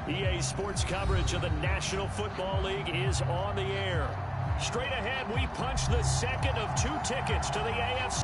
EA Sports coverage of the National Football League is on the air. Straight ahead, we punch the second of 2 tickets to the AFC.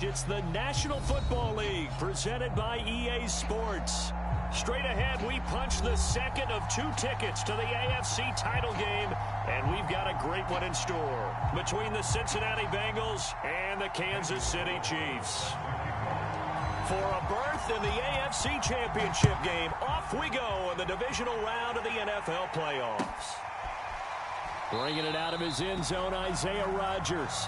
It's the National Football League presented by EA Sports. Straight ahead, we punch the second of 2 tickets to the AFC title game, and we've got a great one in store between the Cincinnati Bengals and the Kansas City Chiefs. For a berth in the AFC Championship game, off we go in the divisional round of the NFL playoffs. Bringing it out of his end zone, Isaiah Rodgers.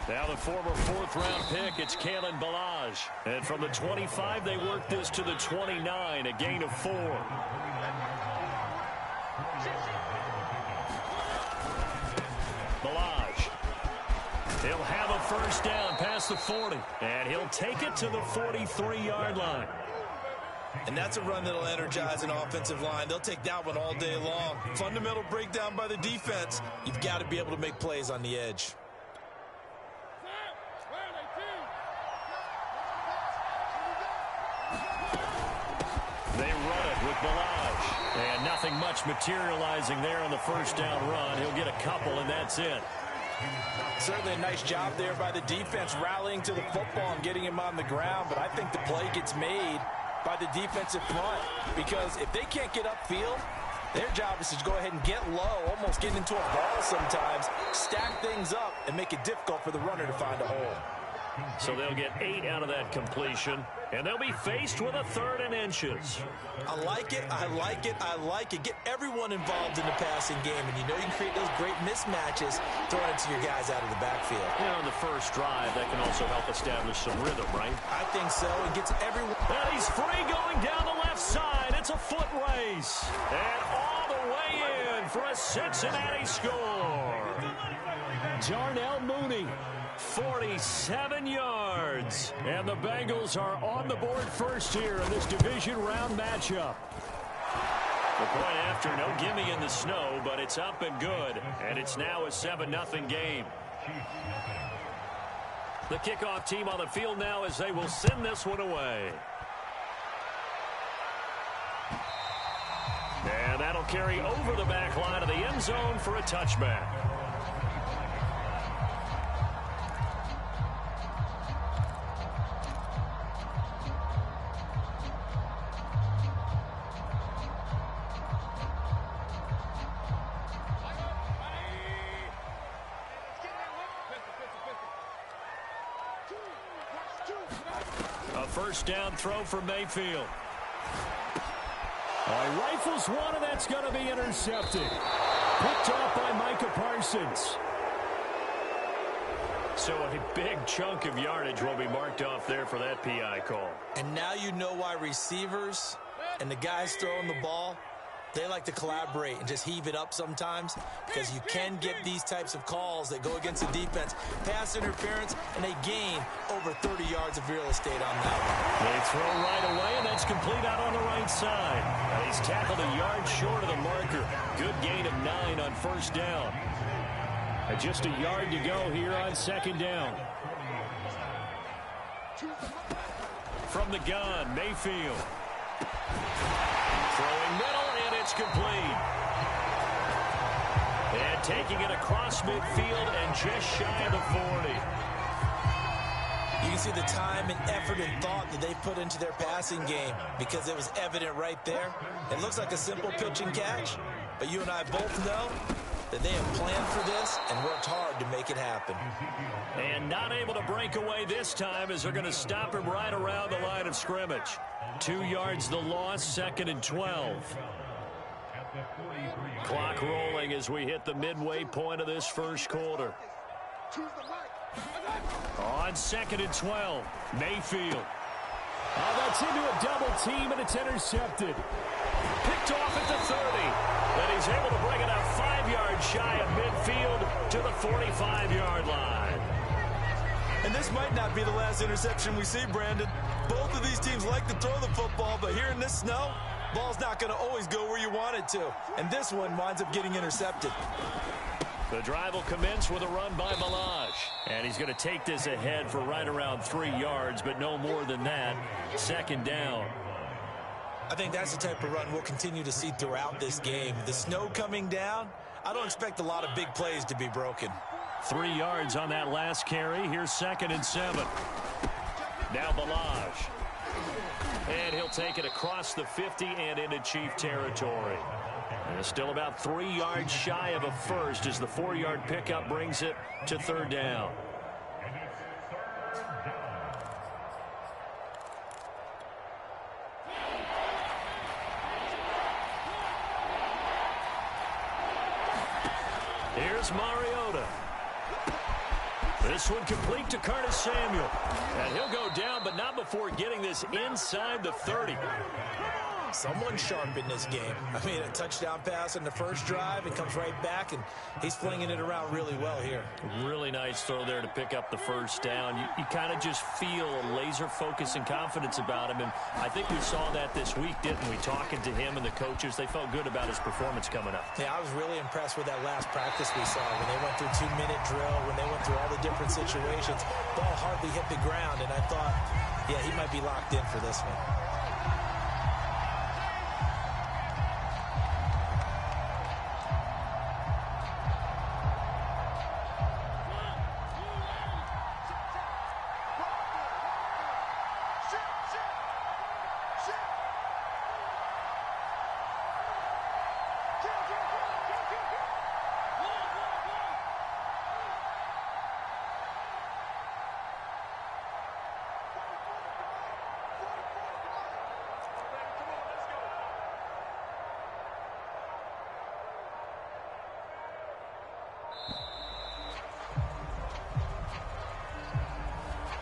Now the former 4th-round pick, it's Kalen Ballage. And from the 25, they work this to the 29, a gain of 4. Ballage. He'll have a first down past the 40, and he'll take it to the 43-yard line. And that's a run that'll energize an offensive line. They'll take that one all day long. Fundamental breakdown by the defense. You've got to be able to make plays on the edge. They run it with Ballage. And nothing much materializing there on the first down run. He'll get a couple, and that's it. Certainly a nice job there by the defense, rallying to the football and getting him on the ground. But I think the play gets made by the defensive front, because if they can't get upfield, their job is to go ahead and get low, almost get into a ball sometimes, stack things up, and make it difficult for the runner to find a hole. So they'll get 8 out of that completion, and they'll be faced with a 3rd and inches. I like it, I like it, I like it. Get everyone involved in the passing game, and you know you can create those great mismatches throwing it to your guys out of the backfield. You know, in the first drive, that can also help establish some rhythm, right? I think so. It gets everyone. And he's free going down the left side. It's a foot race. And all the way in for a Cincinnati score. Darnell Mooney. 47 yards. And the Bengals are on the board first here in this division round matchup. The point after, no gimme in the snow, but it's up and good. And it's now a 7-0 game. The kickoff team on the field now as they will send this one away. And that'll carry over the back line of the end zone for a touchback. first down throw for Mayfield. Rifles one, and that's going to be intercepted. Picked off by Micah Parsons. So a big chunk of yardage will be marked off there for that PI call. And now you know why receivers and the guys throwing the ball, they like to collaborate and just heave it up sometimes, because you can get these types of calls that go against the defense, pass interference, and they gain over 30 yards of real estate on that one. They throw right away, and that's complete out on the right side. And he's tackled a yard short of the marker. Good gain of 9 on first down. And just a yard to go here on second down. From the gun, Mayfield. Throwing middle, and it's complete. And taking it across midfield and just shy of the 40. You can see the time and effort and thought that they put into their passing game, because it was evident right there. It looks like a simple pitch and catch, but you and I both know that they have planned for this and worked hard to make it happen. And not able to break away this time, as they're going to stop him right around the line of scrimmage. 2 yards the loss, 2nd and 12. Clock rolling as we hit the midway point of this first quarter. On 2nd and 12, Mayfield. That's into a double team, and it's intercepted. Picked off at the 30. And he's able to bring it up 5 yards shy of midfield to the 45-yard line. And this might not be the last interception we see, Brandon. Both of these teams like to throw the football, but here in this snow, ball's not going to always go where you want it to. And this one winds up getting intercepted. The drive will commence with a run by Balaj. And he's going to take this ahead for right around 3 yards, but no more than that. 2nd down. I think that's the type of run we'll continue to see throughout this game. The snow coming down, I don't expect a lot of big plays to be broken. 3 yards on that last carry. Here's 2nd and 7. Now Balaj. And he'll take it across the 50 and into Chief territory. And it's still about 3 yards shy of a first as the 4-yard pickup brings it to 3rd down. Here's Mariota. This one complete to Curtis Samuel. And he'll go down, but not before getting this inside the 30. Someone sharp in this game. I mean, a touchdown pass in the first drive, and comes right back, and he's flinging it around really well here. Really nice throw there to pick up the first down. You kind of just feel a laser focus and confidence about him, and I think we saw that this week, didn't we? Talking to him and the coaches, they felt good about his performance coming up. Yeah, I was really impressed with that last practice we saw when they went through 2-minute drill, when they went through all the different situations. Ball hardly hit the ground, and I thought, yeah, he might be locked in for this one.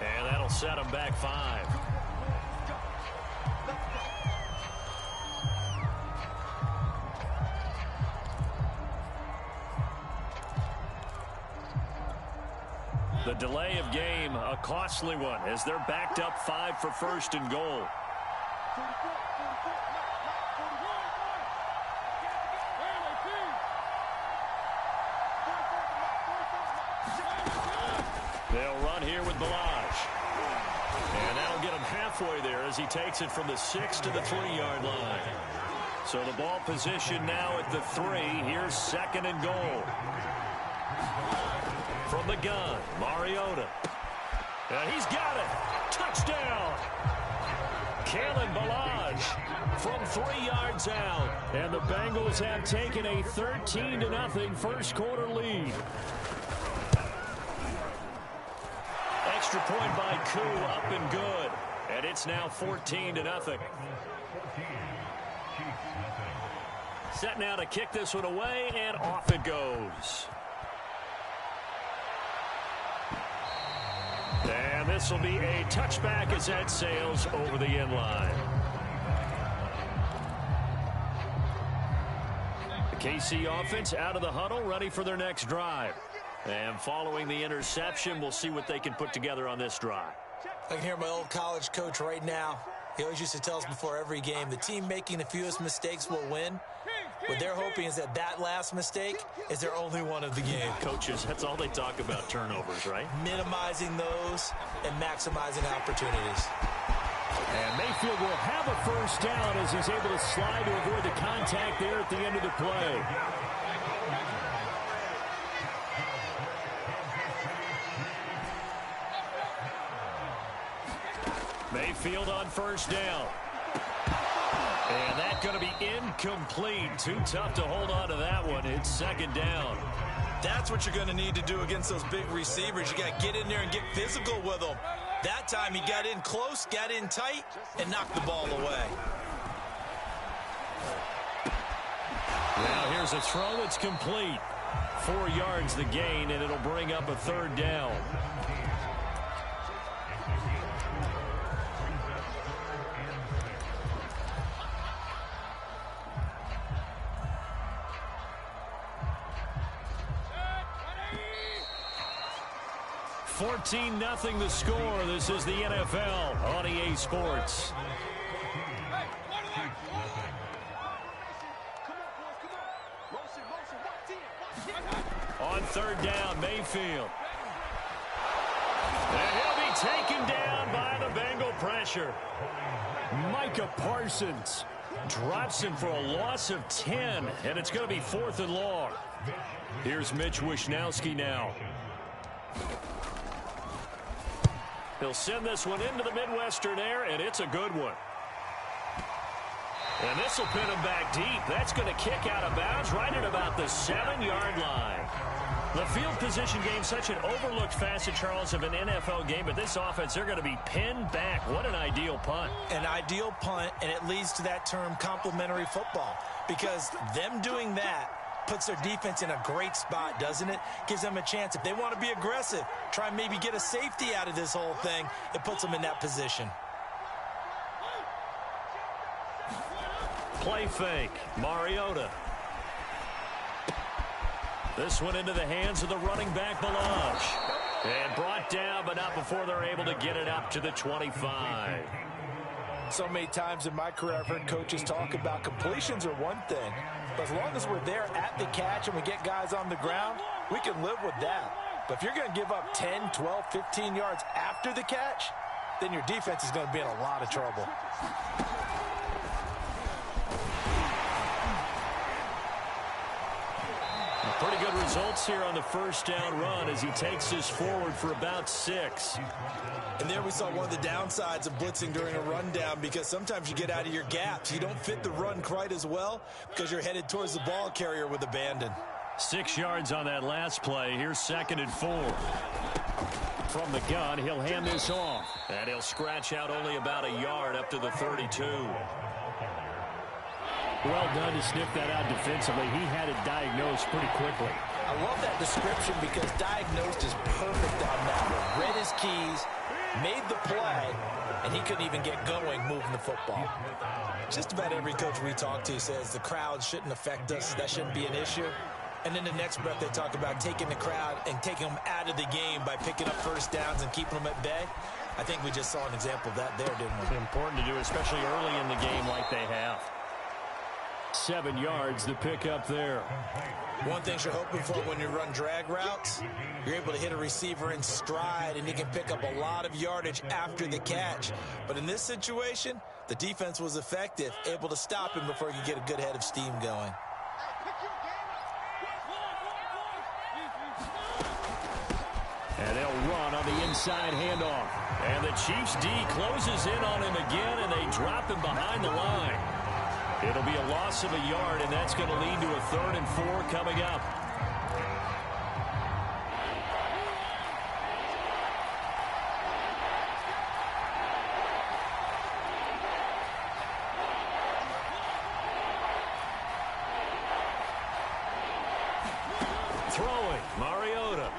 And that'll set him back 5. The delay of game, a costly one, as they're backed up 5 for 1st and goal. They'll run here with Balaj. And that'll get him halfway there as he takes it from the 6 to the 3-yard line. So the ball position now at the 3. Here's 2nd and goal. From the gun, Mariota. And he's got it. Touchdown. Kalen Balaj from 3 yards out. And the Bengals have taken a 13-0 first quarter lead. Extra point by Koo, up and good. And it's now 14-0. Set now to kick this one away, and off it goes. And this will be a touchback as that sails over the end line. The KC offense out of the huddle, ready for their next drive. And following the interception, we'll see what they can put together on this drive. I can hear my old college coach right now. He always used to tell us before every game, the team making the fewest mistakes will win. What they're hoping is that last mistake is their only one of the game. Coaches, that's all they talk about, turnovers, right? Minimizing those and maximizing opportunities. And Mayfield will have a first down as he's able to slide to avoid the contact there at the end of the play. Mayfield on first down. And that's going to be incomplete. Too tough to hold on to that one. It's second down. That's what you're going to need to do against those big receivers. You got to get in there and get physical with them. That time he got in close, got in tight, and knocked the ball away. Now here's a throw that's complete. 4 yards the gain, and it'll bring up a third down. $14-0 the score. This is the NFL on EA Sports. On third down, Mayfield. And he'll be taken down by the Bengal pressure. Micah Parsons drops him for a loss of 10, and it's going to be 4th and long. Here's Mitch Wishnowsky now. He'll send this one into the Midwestern air, and it's a good one. And this will pin him back deep. That's going to kick out of bounds right at about the 7-yard line. The field position game, such an overlooked facet, Charles, of an NFL game, but this offense, they're going to be pinned back. What an ideal punt. An ideal punt, and it leads to that term complementary football, because them doing that puts their defense in a great spot, doesn't it? Gives them a chance. If they want to be aggressive, try and maybe get a safety out of this whole thing, it puts them in that position. Play fake. Mariota. This one into the hands of the running back, Blanche. And brought down, but not before they're able to get it up to the 25. So many times in my career, I've heard coaches talk about completions are one thing, but as long as we're there at the catch and we get guys on the ground, we can live with that. But if you're going to give up 10, 12, 15 yards after the catch, then your defense is going to be in a lot of trouble. Pretty good results here on the first down run as he takes this forward for about 6. And there we saw one of the downsides of blitzing during a rundown, because sometimes you get out of your gaps. You don't fit the run quite as well because you're headed towards the ball carrier with abandon. 6 yards on that last play. Here's 2nd and 4. From the gun, he'll hand this off. And he'll scratch out only about a yard up to the 32. Well done to sniff that out defensively. He had it diagnosed pretty quickly. I love that description because diagnosed is perfect on that one. Read his keys, made the play, and he couldn't even get going moving the football. Just about every coach we talk to says the crowd shouldn't affect us. That shouldn't be an issue. And then the next breath they talk about taking the crowd and taking them out of the game by picking up first downs and keeping them at bay. I think we just saw an example of that there, didn't we? It's important to do, especially early in the game like they have. 7 yards to pick up there. One thing you're hoping for when you run drag routes, you're able to hit a receiver in stride and he can pick up a lot of yardage after the catch. But in this situation, the defense was effective, able to stop him before he could get a good head of steam going. And they'll run on the inside handoff. And the Chiefs D closes in on him again, and they drop him behind the line. It'll be a loss of a yard, and that's going to lead to a 3rd and 4 coming up. throwing, Mariota.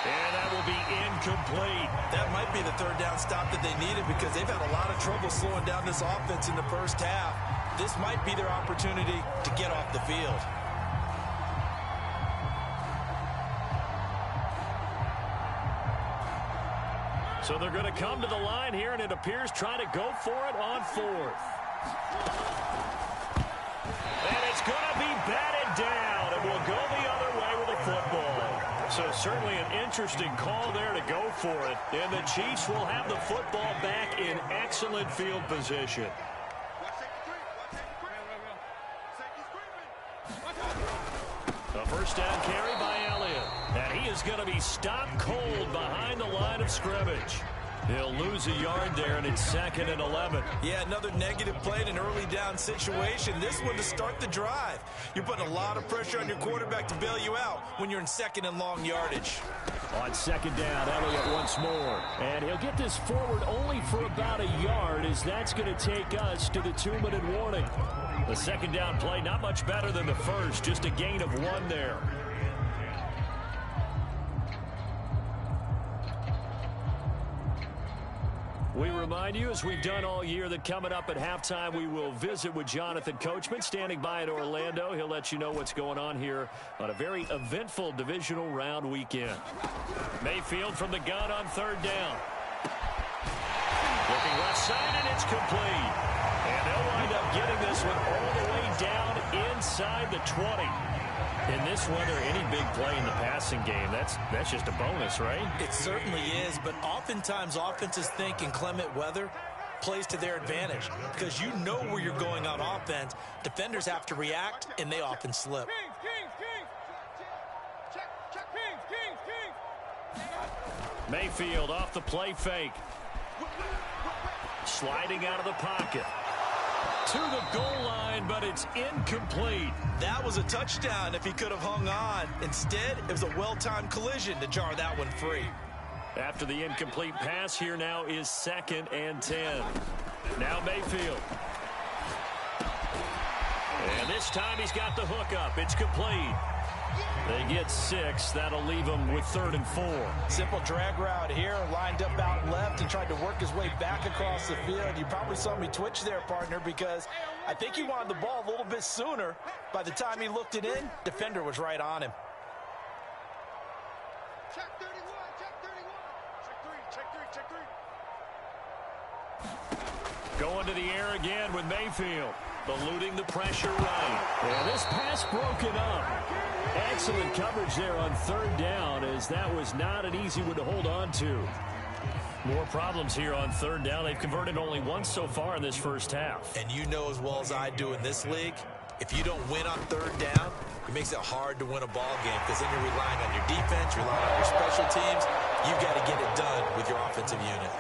And that will be incomplete. That might be the third down stop that they needed because they've had a lot of trouble slowing down this offense in the first half. This might be their opportunity to get off the field. So they're going to come to the line here, and it appears trying to go for it on fourth. And it's going to be batted down, and will go the other way with the football. So certainly an interesting call there to go for it. And the Chiefs will have the football back in excellent field position. A first down carry by Elliott. And he is going to be stopped cold behind the line of scrimmage. He'll lose a yard there, and it's 2nd and 11. Yeah, another negative play in an early down situation. This one to start the drive. You're putting a lot of pressure on your quarterback to bail you out when you're in 2nd and long yardage. On 2nd down, Elliott once more. And he'll get this forward only for about a yard, as that's going to take us to the 2-minute warning. The 2nd down play, not much better than the first, just a gain of 1 there. We remind you, as we've done all year, that coming up at halftime, we will visit with Jonathan Coachman, standing by in Orlando. He'll let you know what's going on here on a very eventful divisional round weekend. Mayfield from the gun on 3rd down. Looking left side, and it's complete. And they'll wind up getting this one all the way down inside the 20. In this weather, any big play in the passing game, that's just a bonus, right? It certainly is, but oftentimes offenses think in clement weather plays to their advantage because you know where you're going on offense. Defenders have to react, and they often slip. Mayfield off the play fake. Sliding out of the pocket. To the goal line, but it's incomplete. That was a touchdown if he could have hung on. Instead, it was a well-timed collision to jar that one free. After the incomplete pass, here now is 2nd and 10. Now Mayfield. And this time he's got the hook up. It's complete. They get 6. That'll leave them with 3rd and 4. Simple drag route here, lined up out left and tried to work his way back across the field. You probably saw me twitch there, partner, because I think he wanted the ball a little bit sooner. By the time he looked it in, defender was right on him. Check 31, check 31. Check 3. Going to the air again with Mayfield. Eluding the pressure right. And this pass broken up. Excellent coverage there on 3rd down, as that was not an easy one to hold on to. More problems here on 3rd down. They've converted only once so far in this first half. And you know as well as I do in this league, if you don't win on 3rd down, it makes it hard to win a ball game because then you're relying on your defense, relying on your special teams. You've got to get it done with your offensive unit.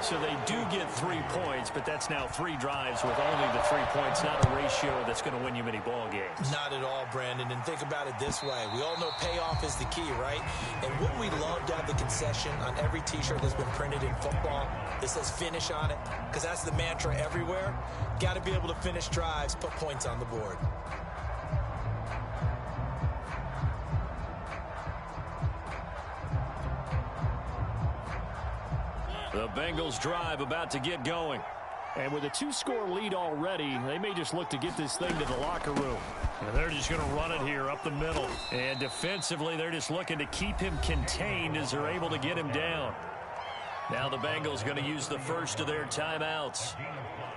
So they do get 3 points, but that's now 3 drives with only the 3 points, not a ratio that's going to win you many ball games. Not at all, Brandon. And think about it this way. We all know payoff is the key, right? And wouldn't we love to have the concession on every T-shirt that's been printed in football that says finish on it? Because that's the mantra everywhere. Got to be able to finish drives, put points on the board. The Bengals drive about to get going. And with a 2-score lead already, they may just look to get this thing to the locker room. And they're just going to run it here up the middle. And defensively, they're just looking to keep him contained as they're able to get him down. Now the Bengals going to use the first of their timeouts,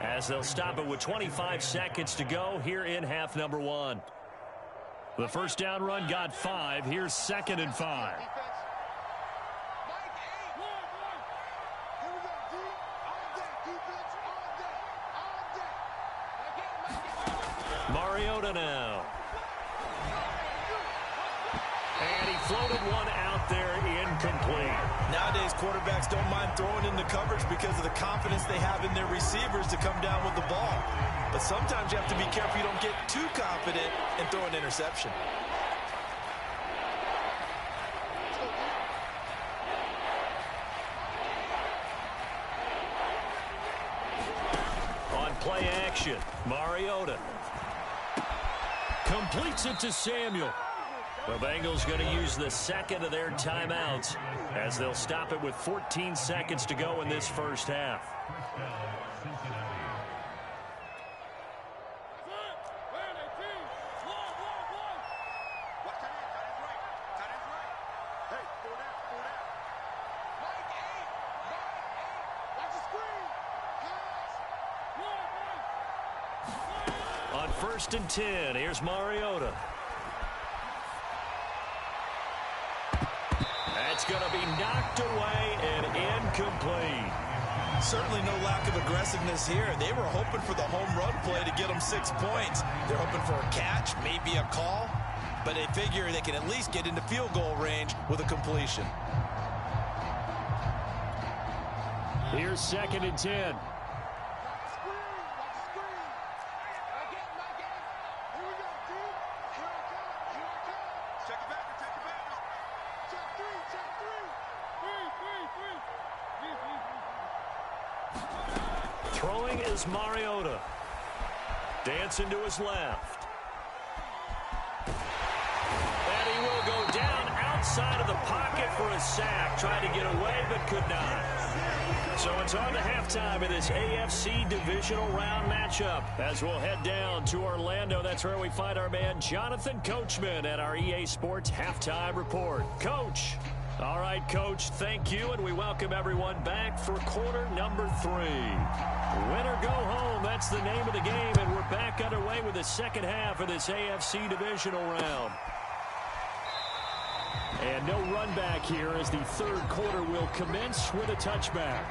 as they'll stop it with 25 seconds to go here in half number 1. The first down run got 5. Here's 2nd and 5. Mariota now. And he floated one out there, incomplete. Nowadays, quarterbacks don't mind throwing in the coverage because of the confidence they have in their receivers to come down with the ball. But sometimes you have to be careful you don't get too confident and throw an interception. On play action, Mariota. Completes it to Samuel. The Bengals going to use the second of their timeouts as they'll stop it with 14 seconds to go in this first half. On 1st and 10, here's Mariota. That's going to be knocked away and incomplete. Certainly no lack of aggressiveness here. They were hoping for the home run play to get them 6 points. They're hoping for a catch, maybe a call, but they figure they can at least get into field goal range with a completion. Here's 2nd and 10. Throwing is Mariota. Dancing to his left. And he will go down outside of the pocket for a sack. Tried to get away, but could not. So it's on to halftime of this AFC divisional round matchup. As we'll head down to Orlando, that's where we find our man Jonathan Coachman at our EA Sports Halftime Report. Coach. All right, Coach, thank you, and we welcome everyone back for quarter number 3. Win or go home, that's the name of the game, and we're back underway with the second half of this AFC divisional round. And no run back here as the third quarter will commence with a touchback.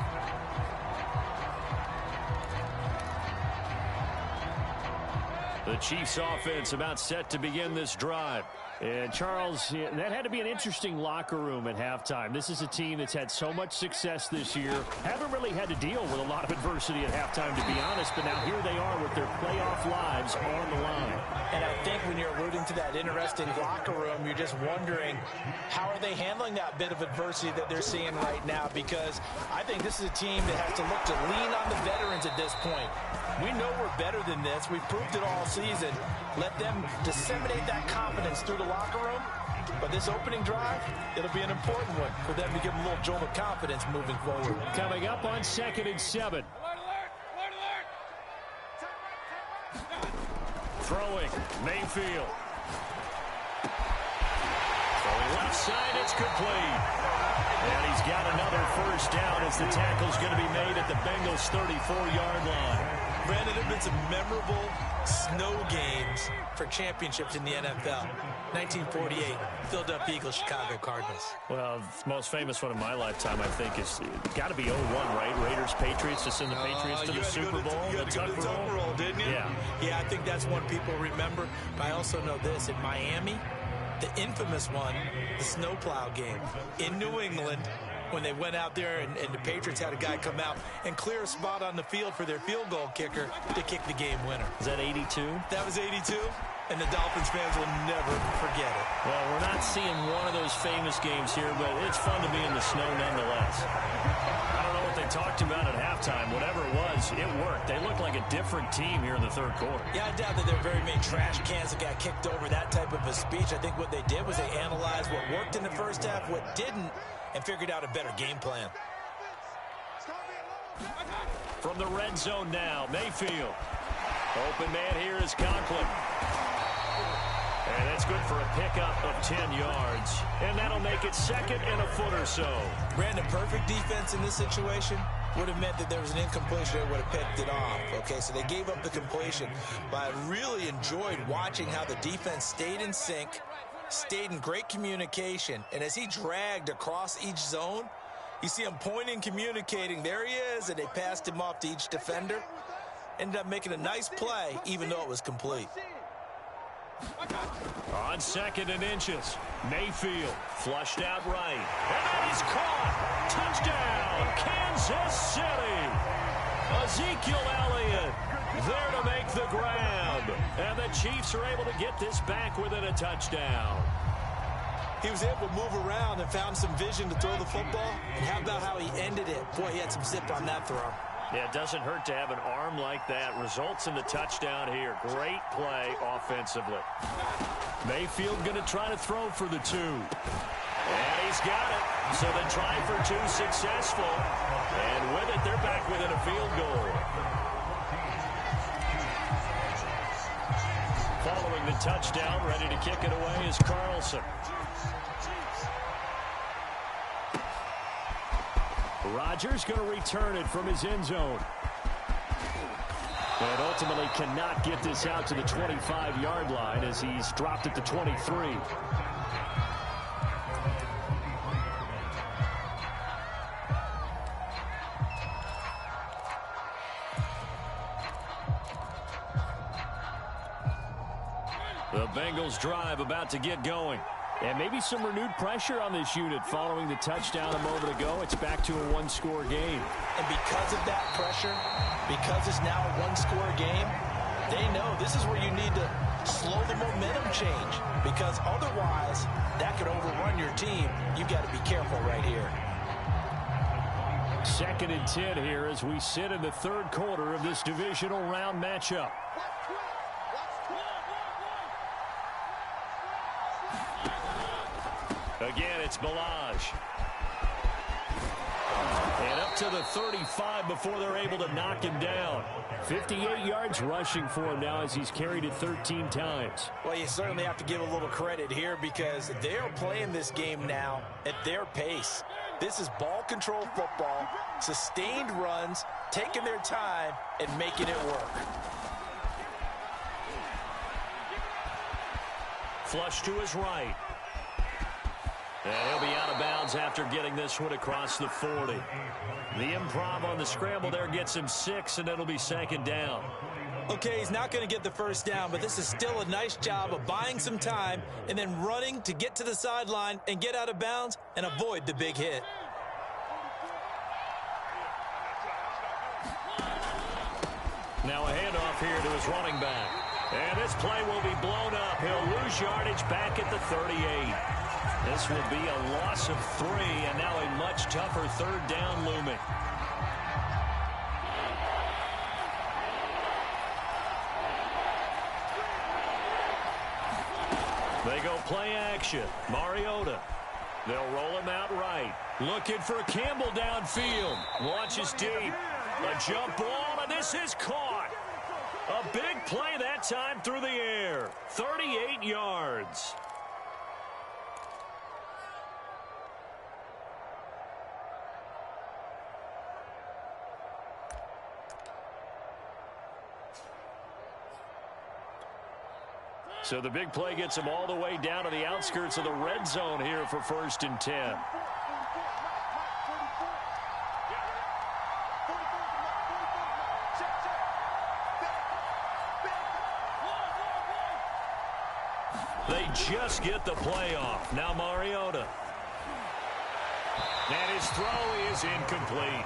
The Chiefs offense about set to begin this drive. And, Charles, that had to be an interesting locker room at halftime. This is a team that's had so much success this year. Haven't really had to deal with a lot of adversity at halftime, to be honest. But now here they are with their playoff lives on the line. And I think when you're alluding to that interesting locker room, you're just wondering how are they handling that bit of adversity that they're seeing right now? Because I think this is a team that has to look to lean on the veterans at this point. We know we're better than this. We've proved it all season. Let them disseminate that confidence through the locker room. But this opening drive, it'll be an important one for them to give them a little jolt of confidence moving forward. Coming up on 2nd and 7. Throwing, Mayfield. Left side, it's complete. And he's got another first down as the tackle's going to be made at the Bengals' 34-yard line. Brandon, there have been some memorable snow games for championships in the NFL. 1948, Philadelphia Eagles, Chicago Cardinals. Well, the most famous one in my lifetime, I think, is got to be 01, right? Raiders, Patriots, to send the Patriots to the Super Bowl. You had to go to the Super Bowl, didn't you? Yeah. Yeah, I think that's one people remember. But I also know this. In Miami, the infamous one, the snowplow game. In New England, when they went out there and the Patriots had a guy come out and clear a spot on the field for their field goal kicker to kick the game winner. Is that 82? That was 82, and the Dolphins fans will never forget it. Well, we're not seeing one of those famous games here, but it's fun to be in the snow nonetheless. I don't know what they talked about at halftime. Whatever it was, it worked. They looked like a different team here in the third quarter. Yeah, I doubt that there were very many trash cans that got kicked over, that type of a speech. I think what they did was they analyzed what worked in the first half, what didn't, and figured out a better game plan. From the red zone now, Mayfield. Open man here is Conklin. And that's good for a pickup of 10 yards. And that'll make it 2nd and a foot or so. Brandon, perfect defense in this situation would have meant that there was an incompletion. They would have picked it off. Okay, so they gave up the completion. But I really enjoyed watching how the defense stayed in sync, stayed in great communication. And as he dragged across each zone, you see him pointing, communicating. There he is, and they passed him off to each defender. Ended up making a nice play, even though it was complete. On 2nd and inches, Mayfield flushed out right. And then he's caught. Touchdown, Kansas City. Ezekiel Elliott there to make the grab. And the Chiefs are able to get this back within a touchdown. He was able to move around and found some vision to throw the football. And how about how he ended it? Boy, he had some zip on that throw. Yeah, it doesn't hurt to have an arm like that. Results in the touchdown here. Great play offensively. Mayfield going to try to throw for the 2. And he's got it. So the try for 2 successful. And with it, they're back within a field goal. Following the touchdown, ready to kick it away is Carlson. Rodgers going to return it from his end zone. And ultimately cannot get this out to the 25-yard line as he's dropped at the 23. The Bengals drive about to get going. And maybe some renewed pressure on this unit following the touchdown a moment ago. It's back to a one-score game. And because of that pressure, because it's now a one-score game, they know this is where you need to slow the momentum change. Because otherwise, that could overrun your team. You've got to be careful right here. 2nd and 10 here as we sit in the 3rd quarter of this divisional round matchup. Again, it's Balaj. And up to the 35 before they're able to knock him down. 58 yards rushing for him now as he's carried it 13 times. Well, you certainly have to give a little credit here because they're playing this game now at their pace. This is ball control football, sustained runs, taking their time and making it work. Flush to his right. And he'll be out of bounds after getting this one across the 40. The improv on the scramble there gets him 6, and it'll be 2nd down. Okay, he's not going to get the first down, but this is still a nice job of buying some time and then running to get to the sideline and get out of bounds and avoid the big hit. Now a handoff here to his running back. And this play will be blown up. He'll lose yardage back at the 38. This will be a loss of 3, and now a much tougher 3rd down looming. They go play action. Mariota. They'll roll him out right. Looking for Campbell downfield. Launches deep. A jump ball, and this is caught. A big play that time through the air. 38 yards. So the big play gets him all the way down to the outskirts of the red zone here for 1st and 10. They just get the play off. Now Mariota. And his throw is incomplete.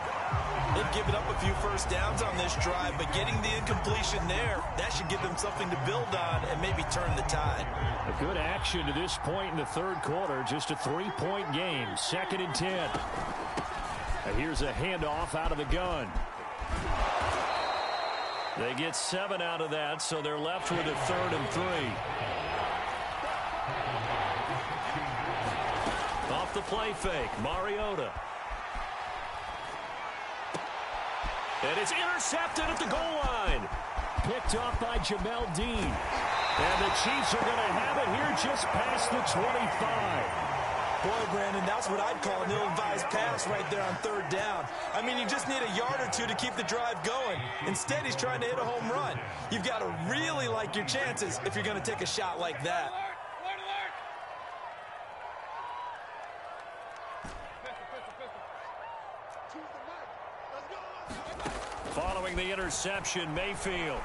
They've given up a few first downs on this drive, but getting the incompletion there, that should give them something to build on and maybe turn the tide. A good action to this point in the 3rd quarter. Just a 3-point game. 2nd and 10. And here's a handoff out of the gun. They get 7 out of that, so they're left with a 3rd and 3. Off the play fake, Mariota. And it's intercepted at the goal line. Picked off by Jamel Dean. And the Chiefs are going to have it here just past the 25. Boy, Brandon, that's what I'd call an ill-advised pass right there on 3rd down. I mean, you just need a yard or 2 to keep the drive going. Instead, he's trying to hit a home run. You've got to really like your chances if you're going to take a shot like that. Following the interception, Mayfield.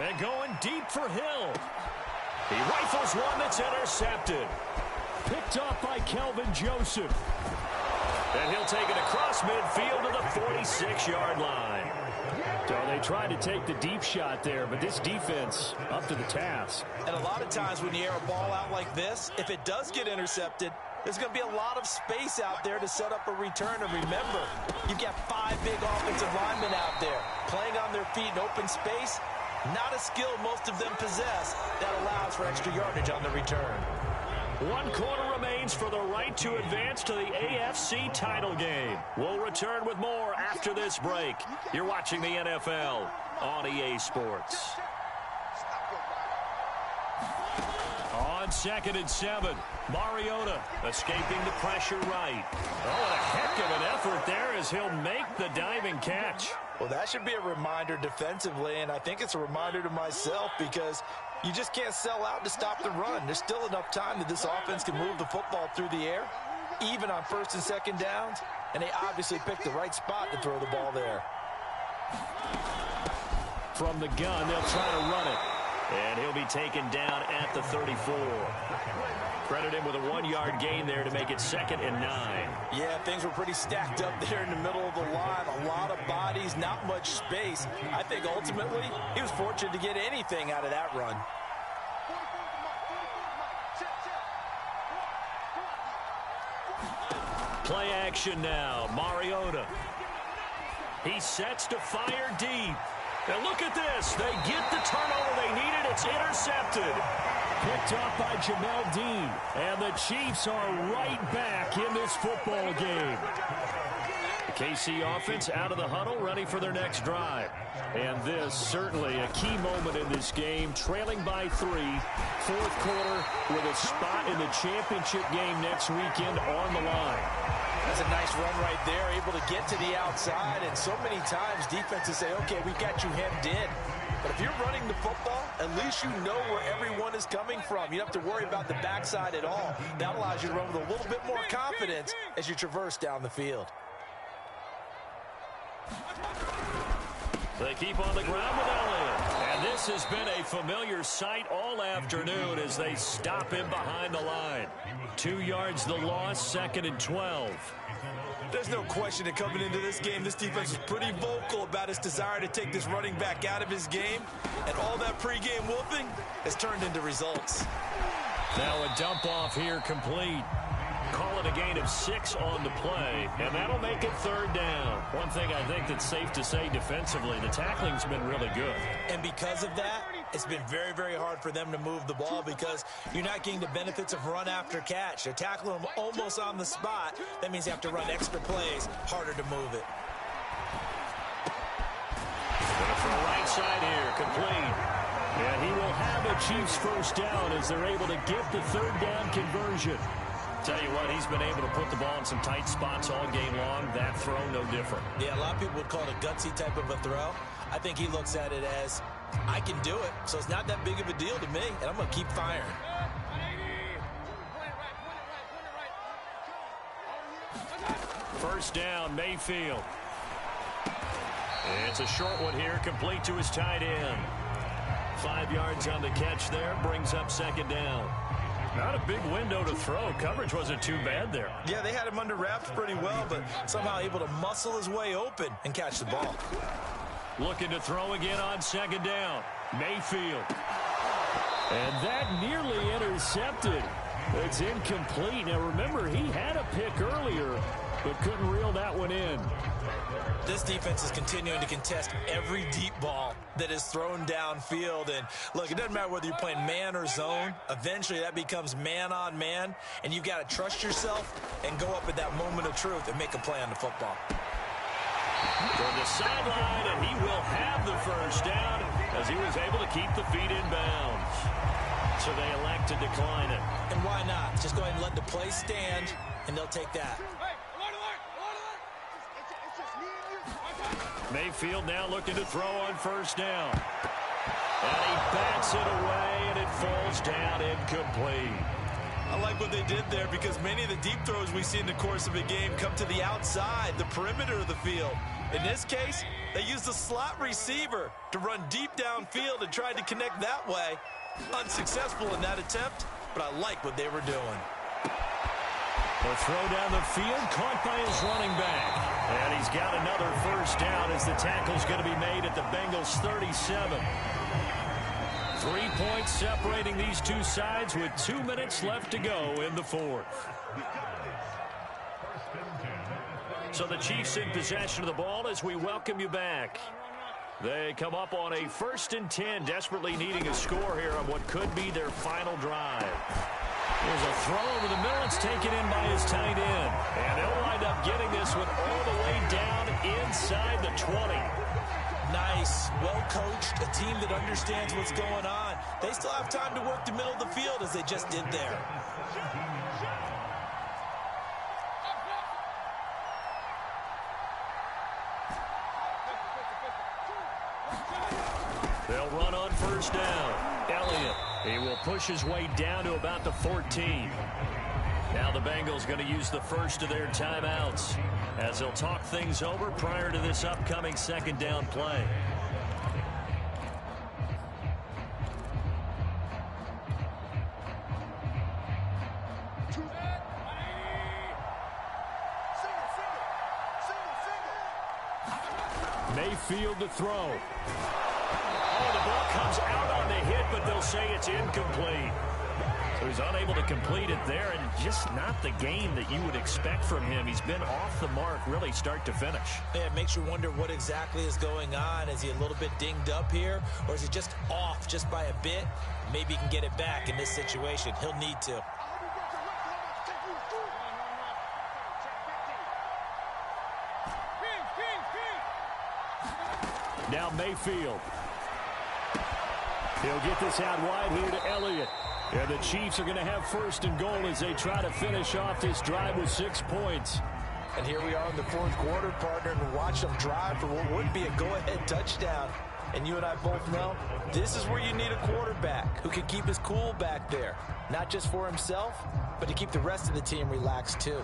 And going deep for Hill. He rifles one that's intercepted. Picked off by Kelvin Joseph. And he'll take it across midfield to the 46-yard line. So they tried to take the deep shot there, but this defense up to the task. And a lot of times when you air a ball out like this, if it does get intercepted, there's going to be a lot of space out there to set up a return. And remember, you've got 5 big offensive linemen out there playing on their feet in open space. Not a skill most of them possess that allows for extra yardage on the return. 1 quarter remains for the right to advance to the AFC title game. We'll return with more after this break. You're watching the NFL on EA Sports. On 2nd and 7, Mariota escaping the pressure right. Oh, what a heck of an effort there as he'll make the diving catch. Well, that should be a reminder defensively, and I think it's a reminder to myself because you just can't sell out to stop the run. There's still enough time that this offense can move the football through the air, even on 1st and 2nd downs, and they obviously picked the right spot to throw the ball there. From the gun, they'll try to run it, and he'll be taken down at the 34. Credit him with a 1-yard gain there to make it 2nd and 9. Yeah, things were pretty stacked up there in the middle of the line. A lot of bodies, not much space. I think ultimately he was fortunate to get anything out of that run. Play action now. Mariota. He sets to fire deep. And look at this. They get the turnover they needed. It's intercepted. Picked off by Jamel Dean. And the Chiefs are right back in this football game. The KC offense out of the huddle, ready for their next drive. And this certainly a key moment in this game. Trailing by 3, 4th quarter with a spot in the championship game next weekend on the line. That's a nice run right there, able to get to the outside. And so many times defenses say, okay, we got you hemmed in. But if you're running the football, at least you know where everyone is coming from. You don't have to worry about the backside at all. That allows you to run with a little bit more confidence as you traverse down the field. They keep on the ground with Elliott. And this has been a familiar sight all afternoon as they stop him behind the line. 2 yards the loss, 2nd and 12. There's no question that coming into this game, this defense was pretty vocal about its desire to take this running back out of his game. And all that pregame wolfing has turned into results. Now a dump off here complete. Call it a gain of 6 on the play, and that'll make it 3rd down. One thing I think that's safe to say defensively, the tackling's been really good. And because of that, it's been very, very hard for them to move the ball because you're not getting the benefits of run after catch. They're tackling them almost on the spot. That means they have to run extra plays, harder to move it. From the right side here, complete. And he will have a Chiefs 1st down as they're able to get the 3rd down conversion. Tell you what, he's been able to put the ball in some tight spots all game long. That throw, no different. Yeah, a lot of people would call it a gutsy type of a throw. I think he looks at it as, I can do it, so it's not that big of a deal to me, and I'm going to keep firing. First down, Mayfield. It's a short one here, complete to his tight end. 5 yards on the catch there, brings up 2nd down. Not a big window to throw. Coverage wasn't too bad there. Yeah, they had him under wraps pretty well, but somehow able to muscle his way open and catch the ball. Looking to throw again on 2nd down. Mayfield. And that nearly intercepted. It's incomplete. Now, remember, he had a pick earlier, but couldn't reel that one in. This defense is continuing to contest every deep ball that is thrown downfield. And, look, it doesn't matter whether you're playing man or zone. Eventually, that becomes man-on-man, and you've got to trust yourself and go up at that moment of truth and make a play on the football. From the sideline, and he will have the 1st down as he was able to keep the feet in bounds. So they elect to decline it. And why not? Just go ahead and let the play stand, and they'll take that. Mayfield now looking to throw on 1st down. And he bats it away, and it falls down incomplete. I like what they did there because many of the deep throws we see in the course of a game come to the outside, the perimeter of the field. In this case, they used the slot receiver to run deep downfield and tried to connect that way. Unsuccessful in that attempt, but I like what they were doing. The throw down the field, caught by his running back. And he's got another 1st down as the tackle's going to be made at the Bengals 37. 3 points separating these two sides with 2 minutes left to go in the fourth. So the Chiefs in possession of the ball as we welcome you back. They come up on a 1st and 10, desperately needing a score here on what could be their final drive. There's a throw over the middle. It's taken in by his tight end. And they'll wind up getting this one all the way down inside the 20. Nice, well-coached, a team that understands what's going on. They still have time to work the middle of the field as they just did there. They'll run on 1st down. Elliott, he will push his way down to about the 14. Now the Bengals going to use the first of their timeouts as they'll talk things over prior to this upcoming 2nd down play. Mayfield to throw. Oh, the ball comes out on the hit, but they'll say it's incomplete. So he's unable to complete it there, and just not the game that you would expect from him. He's been off the mark really start to finish. Yeah, it makes you wonder what exactly is going on. Is he a little bit dinged up here, or is he just off just by a bit? Maybe he can get it back in this situation. He'll need to. Now Mayfield. He'll get this out wide here to Elliott. And the Chiefs are going to have 1st and goal as they try to finish off this drive with 6 points. And here we are in the 4th quarter, partner, and watch them drive for what would be a go-ahead touchdown. And you and I both know this is where you need a quarterback who can keep his cool back there. Not just for himself, but to keep the rest of the team relaxed too.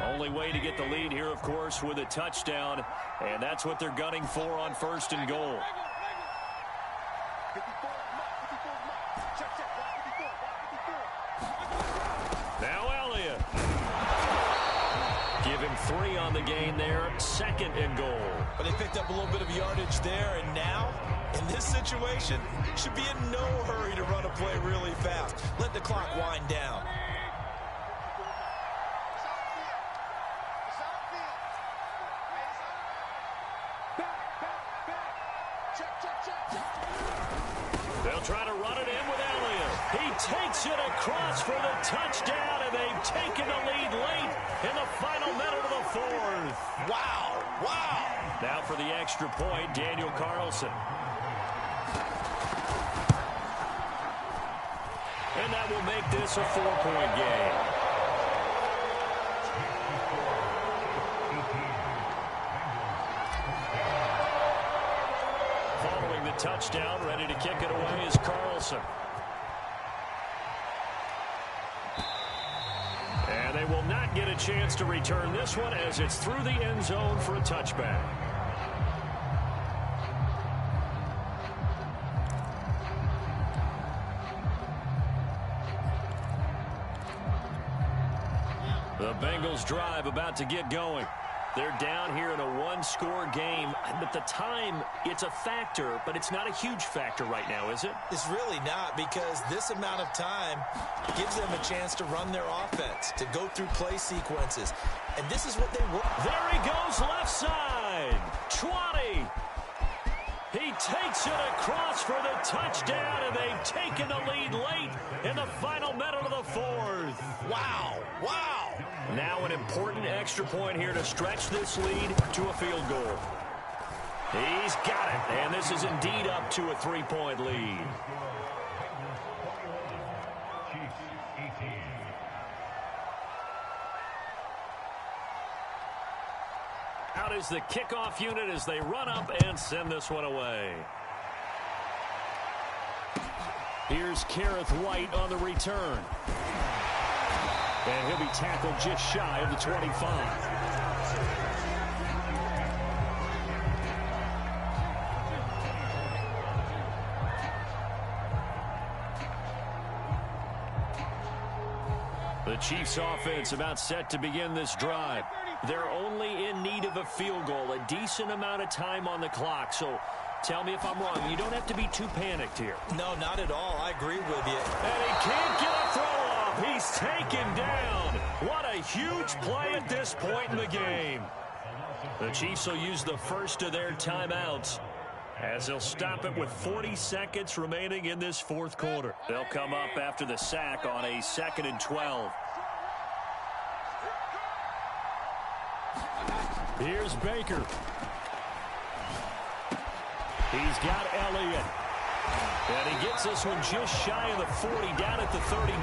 Only way to get the lead here, of course, with a touchdown. And that's what they're gunning for on 1st and goal. Now Elliott. Give him 3 on the gain there. 2nd and goal. But they picked up a little bit of yardage there, and now, in this situation, should be in no hurry to run a play really fast. Let the clock wind down. They'll try to run it in with Elliott. He takes it across for the touchdown, and they've taken the lead late in the final minute of the 4th. Wow, wow. Now for the extra point, Daniel Carlson. And that will make this a 4-point game. Following the touchdown, ready to kick it away is Carlson. And they will not get a chance to return this one as it's through the end zone for a touchback. The Bengals drive about to get going. They're down here in a 1-score game. But the time, it's a factor, but it's not a huge factor right now, is it? It's really not, because this amount of time gives them a chance to run their offense, to go through play sequences. And this is what they want. There he goes, left side. 20. He takes it across for the touchdown, and they've taken the lead late in the final minute of the 4th. Wow, wow. Now an important extra point here to stretch this lead to a field goal. He's got it, and this is indeed up to a 3-point lead. Out is the kickoff unit as they run up and send this one away. Here's Kareth White on the return. And he'll be tackled just shy of the 25. The Chiefs offense about set to begin this drive. They're only in need of a field goal, a decent amount of time on the clock. So tell me if I'm wrong. You don't have to be too panicked here. No, not at all. I agree with you. And he can't get a throw off. He's taken down. What a huge play at this point in the game. The Chiefs will use the first of their timeouts as they'll stop it with 40 seconds remaining in this fourth quarter. They'll come up after the sack on a 2nd and 12. Here's Baker. He's got Elliott. And he gets this one just shy of the 40, down at the 39.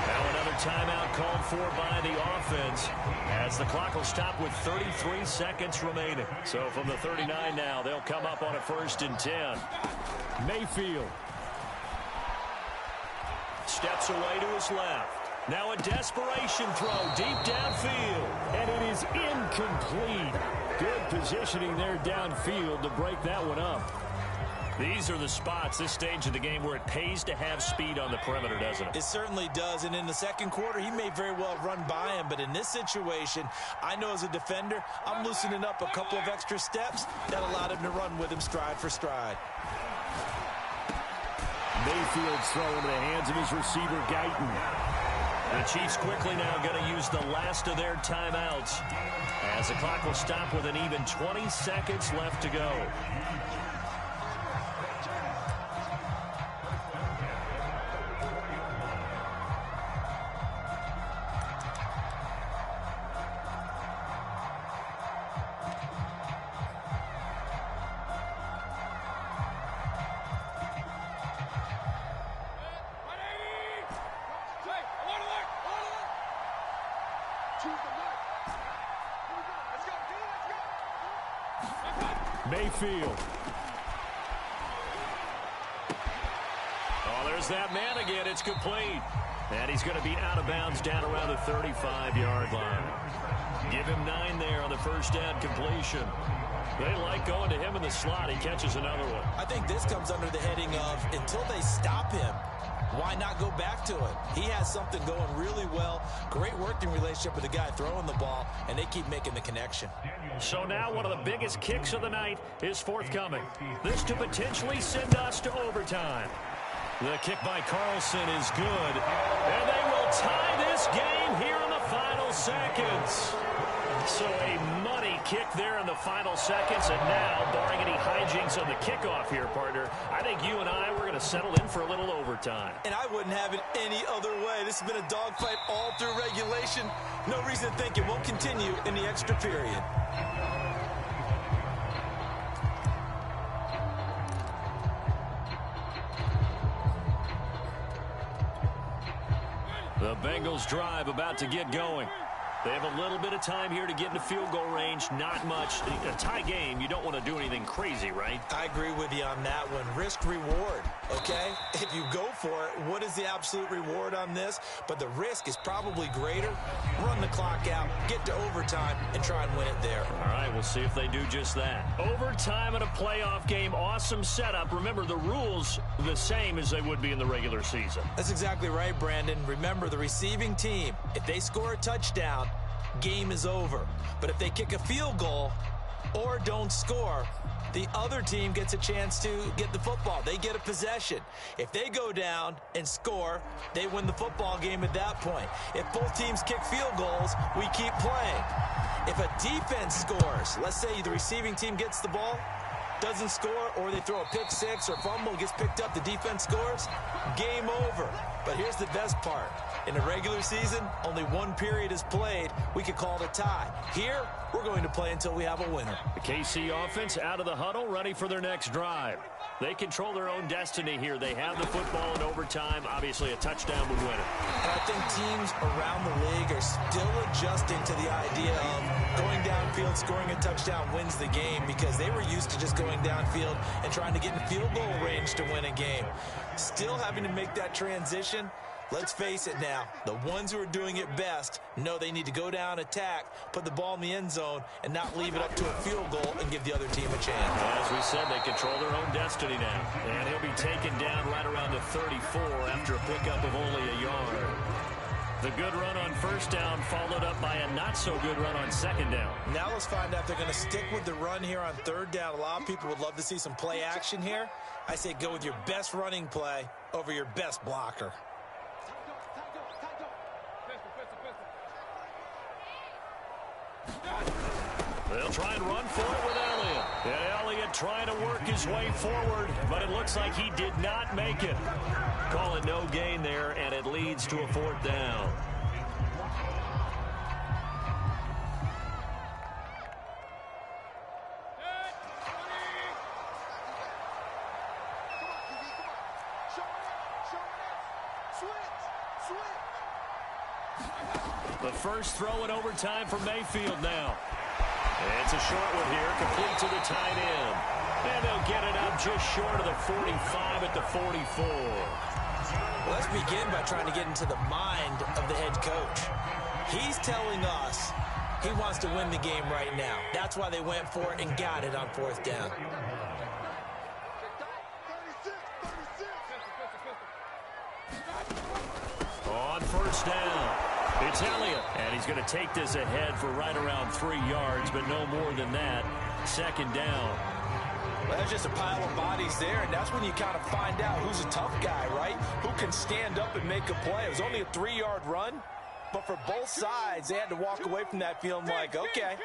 Now another timeout called for by the offense as the clock will stop with 33 seconds remaining. So from the 39 now, they'll come up on a 1st and 10. Mayfield steps away to his left. Now a desperation throw deep downfield. And it is incomplete. Good positioning there downfield to break that one up. These are the spots, this stage of the game, where it pays to have speed on the perimeter, doesn't it? It certainly does. And in the second quarter, he may very well run by him. But in this situation, I know as a defender, I'm loosening up a couple of extra steps that allowed him to run with him stride for stride. Mayfield's throw into the hands of his receiver, Guyton. The Chiefs quickly now going to use the last of their timeouts as the clock will stop with an even 20 seconds left to go. Mayfield. Oh, there's that man again. It's complete. And he's going to be out of bounds down around the 35-yard line. Give him 9 there on the first down completion. They like going to him in the slot. He catches another one. I think this comes under the heading of until they stop him, why not go back to it? He has something going really well. Great working relationship with the guy throwing the ball, and they keep making the connection. So now one of the biggest kicks of the night is forthcoming. This to potentially send us to overtime. The kick by Carlson is good. And they will tie this game here in the final seconds. So a money kick there in the final seconds. And now, barring any hijinks on the kickoff here, partner, I think you and I, we're going to settle in for a little overtime. And I wouldn't have it any other way. This has been a dogfight all through regulation. No reason to think it won't continue in the extra period. The Bengals drive about to get going. They have a little bit of time here to get into field goal range. Not much. A tie game, you don't want to do anything crazy, right? I agree with you on that one. Risk reward, okay? If you go for it, what is the absolute reward on this? But the risk is probably greater. Run the clock out, get to overtime, and try and win it there. All right, we'll see if they do just that. Overtime in a playoff game, awesome setup. Remember, the rules the same as they would be in the regular season. That's exactly right, Brandon. Remember, the receiving team, if they score a touchdown, game is over. But if they kick a field goal or don't score, the other team gets a chance to get the football. They get a possession. If they go down and score, they win the football game at that point. If both teams kick field goals, we keep playing. If a defense scores, let's say the receiving team gets the ball, doesn't score, or they throw a pick six or fumble, gets picked up, the defense scores, game over. But here's the best part. In the regular season, only one period is played. We could call it a tie. Here, we're going to play until we have a winner. The KC offense out of the huddle, ready for their next drive. They control their own destiny here. They have the football in overtime. Obviously, a touchdown would win it. And I think teams around the league are still adjusting to the idea of going downfield, scoring a touchdown wins the game, because they were used to just going downfield and trying to get in field goal range to win a game. Still having to make that transition. Let's face it now, the ones who are doing it best know they need to go down, attack, put the ball in the end zone, and not leave it up to a field goal and give the other team a chance. As we said, they control their own destiny now. And he'll be taken down right around the 34 after a pickup of only a yard. The good run on first down followed up by a not-so-good run on second down. Now let's find out if they're going to stick with the run here on third down. A lot of people would love to see some play action here. I say go with your best running play over your best blocker. They'll try and run for it with Elliott. And Elliott trying to work his way forward, but it looks like he did not make it. Call it no gain there, and it leads to a fourth down. The first throw in overtime for Mayfield now. It's a short one here, complete to the tight end. And they'll get it up just short of the 45 at the 44. Let's begin by trying to get into the mind of the head coach. He's telling us he wants to win the game right now. That's why they went for it and got it on fourth down. On first down, it's Elliott. And he's going to take this ahead for right around 3 yards, but no more than that. Second down. Well, there's just a pile of bodies there, and that's when you kind of find out who's a tough guy, right? Who can stand up and make a play. It was only a 3-yard run, but for both sides, they had to walk away from that feeling like, okay,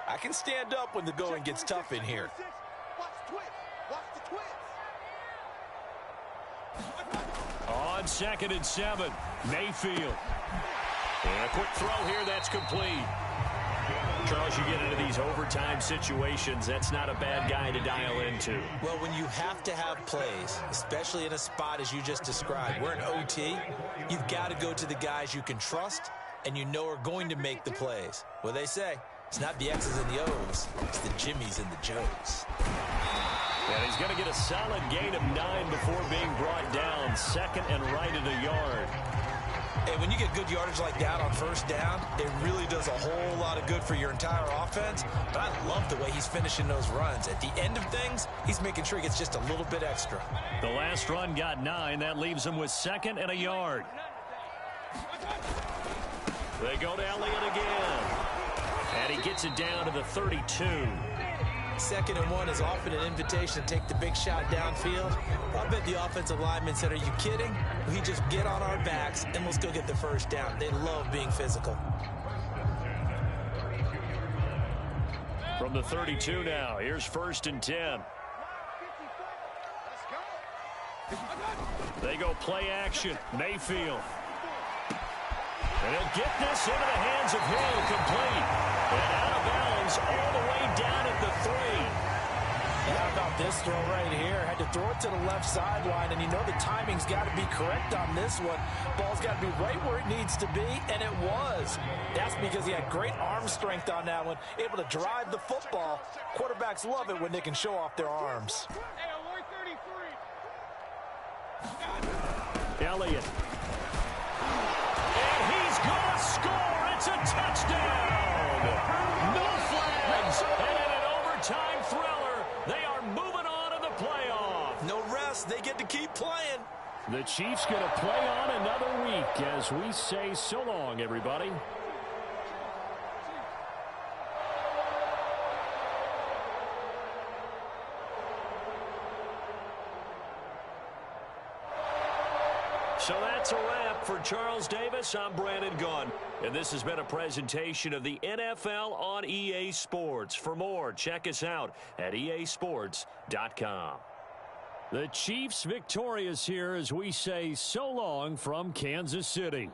I can stand up when the going gets tough in here. On 2nd and 7, Mayfield. And a quick throw here, that's complete. Charles, you get into these overtime situations, that's not a bad guy to dial into. Well, when you have to have plays, especially in a spot as you just described, we're in OT, you've got to go to the guys you can trust and you know are going to make the plays. Well, they say, it's not the X's and the O's, it's the Jimmys and the Joes. And he's going to get a solid gain of 9 before being brought down, second and right at a yard. Hey, when you get good yardage like that on first down, it really does a whole lot of good for your entire offense. But I love the way he's finishing those runs. At the end of things, he's making sure he gets just a little bit extra. The last run got 9. That leaves him with second and a yard. They go to Elliott again. And he gets it down to the 32. 2nd and 1 is often an invitation to take the big shot downfield. I bet the offensive lineman said, are you kidding? We just get on our backs and let's go get the first down. They love being physical. From the 32 now, here's 1st and 10. They go play action. Mayfield. And he'll get this into the hands of Hill, complete. And out of bounds all the way down at the 3. How about this throw right here? Had to throw it to the left sideline, and you know the timing's got to be correct on this one. Ball's got to be right where it needs to be, and it was. That's because he had great arm strength on that one, able to drive the football. Quarterbacks love it when they can show off their arms. Elliott. And he's going to score. It's a touchdown. No flags. And in an overtime thriller, they are moving on to the playoff. No rest. They get to keep playing. The Chiefs going to play on another week as we say so long, everybody. So that's a wrap for Charles Davis. I'm Brandon Gunn. And this has been a presentation of the NFL on EA Sports. For more, check us out at easports.com. The Chiefs victorious here as we say so long from Kansas City.